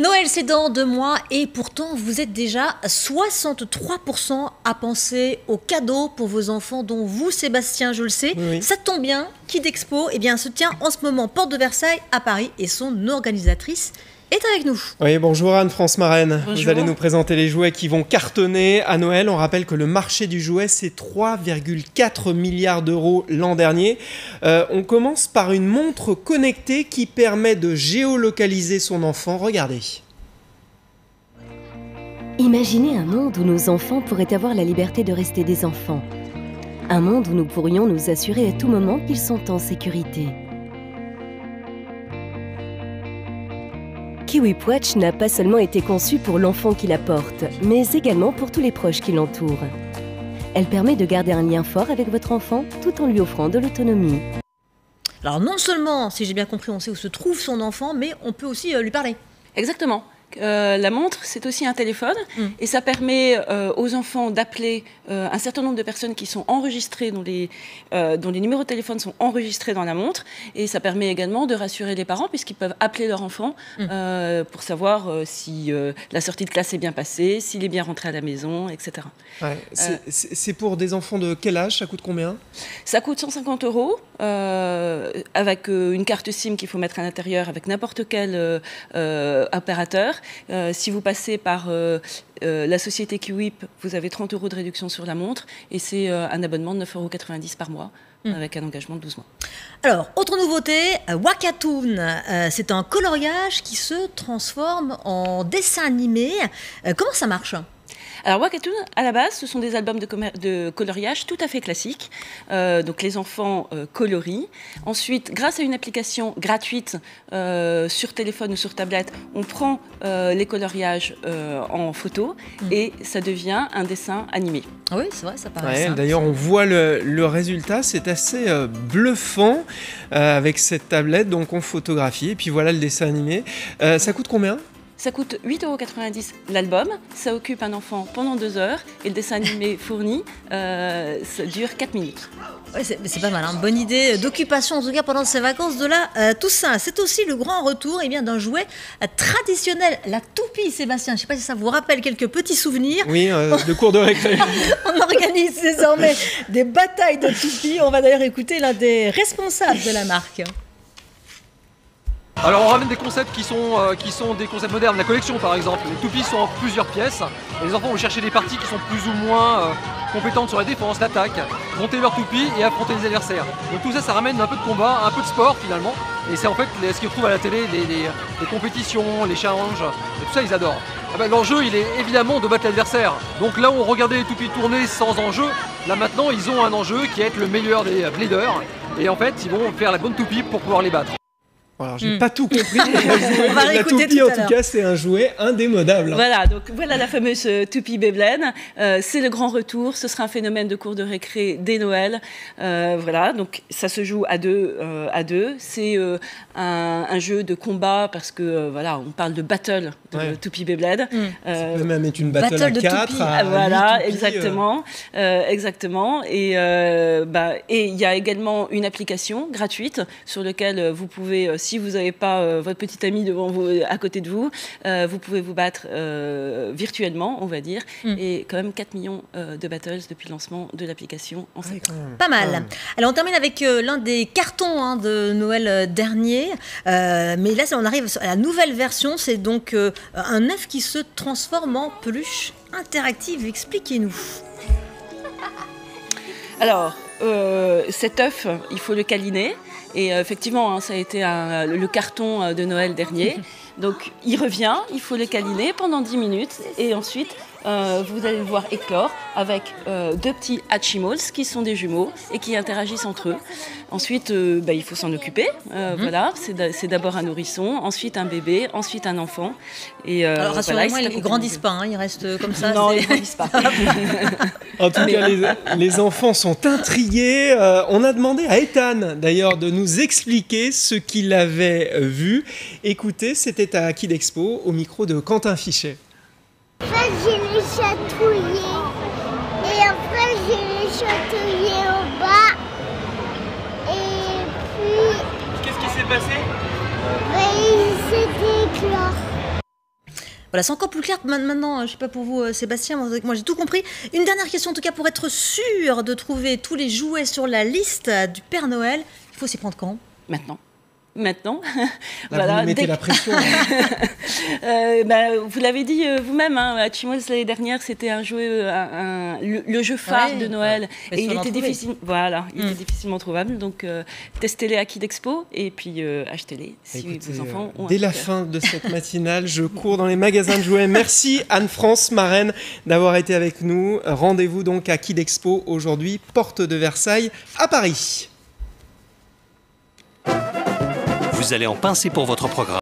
Noël, c'est dans 2 mois et pourtant, vous êtes déjà 63% à penser aux cadeaux pour vos enfants, dont vous, Sébastien, je le sais. Oui. Ça tombe bien, Kid Expo se tient en ce moment porte de Versailles à Paris et son organisatrice est avec nous. Oui, bonjour Anne-France Marraine. Bonjour. Vous allez nous présenter les jouets qui vont cartonner à Noël. On rappelle que le marché du jouet, c'est 3,4 milliards d'euros l'an dernier. On commence par une montre connectée qui permet de géolocaliser son enfant. Regardez. Imaginez un monde où nos enfants pourraient avoir la liberté de rester des enfants. Un monde où nous pourrions nous assurer à tout moment qu'ils sont en sécurité. Kiwip Watch n'a pas seulement été conçue pour l'enfant qui la porte, mais également pour tous les proches qui l'entourent. Elle permet de garder un lien fort avec votre enfant tout en lui offrant de l'autonomie. Alors non seulement, si j'ai bien compris, on sait où se trouve son enfant, mais on peut aussi lui parler. Exactement. La montre, c'est aussi un téléphone et ça permet aux enfants d'appeler un certain nombre de personnes qui sont enregistrées, dont les numéros de téléphone sont enregistrés dans la montre, et ça permet également de rassurer les parents puisqu'ils peuvent appeler leur enfant pour savoir si la sortie de classe est bien passée, s'il est bien rentré à la maison, etc. Ouais, c'est pour des enfants de quel âge? Ça coûte combien? Ça coûte 150 € avec une carte SIM qu'il faut mettre à l'intérieur avec n'importe quel opérateur. Si vous passez par la société Kiwip, vous avez 30 € de réduction sur la montre et c'est un abonnement de 9,90 € par mois avec un engagement de 12 mois. Alors, autre nouveauté, Wakatoon, c'est un coloriage qui se transforme en dessin animé. Comment ça marche ? Alors Wakatoon, à la base, ce sont des albums de coloriage tout à fait classiques. Donc les enfants colorient. Ensuite, grâce à une application gratuite sur téléphone ou sur tablette, on prend les coloriages en photo et ça devient un dessin animé. Oui, c'est vrai, ça paraît simple. D'ailleurs, on voit le résultat, c'est assez bluffant avec cette tablette. Donc on photographie et puis voilà le dessin animé. Ça coûte combien ? Ça coûte 8,90 € l'album, ça occupe un enfant pendant 2 heures et le dessin animé fourni, ça dure 4 minutes. Oui, c'est pas mal, hein. Bonne idée d'occupation en tout cas pendant ces vacances de la Toussaint. C'est aussi le grand retour d'un jouet traditionnel, la toupie, Sébastien. Je ne sais pas si ça vous rappelle quelques petits souvenirs. Oui, de cours de récré. On organise désormais des batailles de toupies. On va d'ailleurs écouter l'un des responsables de la marque. Alors on ramène des concepts qui sont des concepts modernes, la collection par exemple. Les toupies sont en plusieurs pièces et les enfants vont chercher des parties qui sont plus ou moins compétentes sur la défense, l'attaque, monter leur toupie et affronter les adversaires. Donc tout ça, ça ramène un peu de combat, un peu de sport finalement. Et c'est en fait ce qu'ils retrouvent à la télé, les compétitions, les challenges, et tout ça ils adorent. L'enjeu il est évidemment de battre l'adversaire. Donc là où on regardait les toupies tourner sans enjeu, là maintenant ils ont un enjeu qui est être le meilleur des bladers. Et en fait ils vont faire la bonne toupie pour pouvoir les battre. Alors, j'ai pas tout compris. On va la réécouter toupie, tout à en tout l'heure. cas, c'est un jouet indémodable. Voilà, donc voilà la fameuse toupie Beyblade. C'est le grand retour. Ce sera un phénomène de cours de récré dès Noël. Voilà, donc ça se joue à deux. C'est un jeu de combat parce que voilà, on parle de battle de toupie Beyblade. Ça peut même être une battle à de 4. toupie. Voilà, 8 toupies, exactement. Et il y a également une application gratuite sur laquelle vous pouvez, si vous n'avez pas votre petit ami devant vous, à côté de vous, vous pouvez vous battre virtuellement, on va dire. Et quand même 4 millions de battles depuis le lancement de l'application en septembre. Pas mal. Alors on termine avec l'un des cartons de Noël dernier. Mais là, on arrive à la nouvelle version. C'est donc un œuf qui se transforme en peluche interactive. Expliquez-nous. Alors, cet œuf, il faut le câliner. Et effectivement, ça a été le carton de Noël dernier. Donc, il revient, il faut le câliner pendant 10 minutes. Et ensuite, vous allez le voir éclore avec 2 petits Hatchimals qui sont des jumeaux et qui interagissent entre eux. Ensuite, il faut s'en occuper. Voilà, c'est d'abord un nourrisson, ensuite un bébé, ensuite un enfant. Et, alors, rassurez-moi, voilà, ils ne grandissent pas, ils restent comme ça. Non, ils ne grandissent pas. En tout cas, les enfants sont intrigués. On a demandé à Ethan, d'ailleurs, de nous expliquer ce qu'il avait vu. Écoutez, c'était à Kid Expo, au micro de Quentin Fichet. Après, je l'ai chatouillé. Et après, je l'ai chatouillé au bas. Et puis... Qu'est-ce qui s'est passé? Il s'est éclore. Voilà, c'est encore plus clair maintenant. Je sais pas pour vous, Sébastien, moi j'ai tout compris. Une dernière question en tout cas pour être sûr de trouver tous les jouets sur la liste du Père Noël. Il faut s'y prendre quand? Maintenant. Là, vous mettez la pression. Vous l'avez dit vous-même, à Chimols l'année dernière, c'était un jouet, le jeu phare de Noël. Et il était difficilement trouvable. Donc, testez-les à Kid Expo et puis achetez-les si vos enfants ont dès la fin de cette matinale, je cours dans les magasins de jouets. Merci Anne-France, marraine, d'avoir été avec nous. Rendez-vous donc à Kid Expo aujourd'hui, porte de Versailles à Paris. Vous allez en pincer pour votre programme.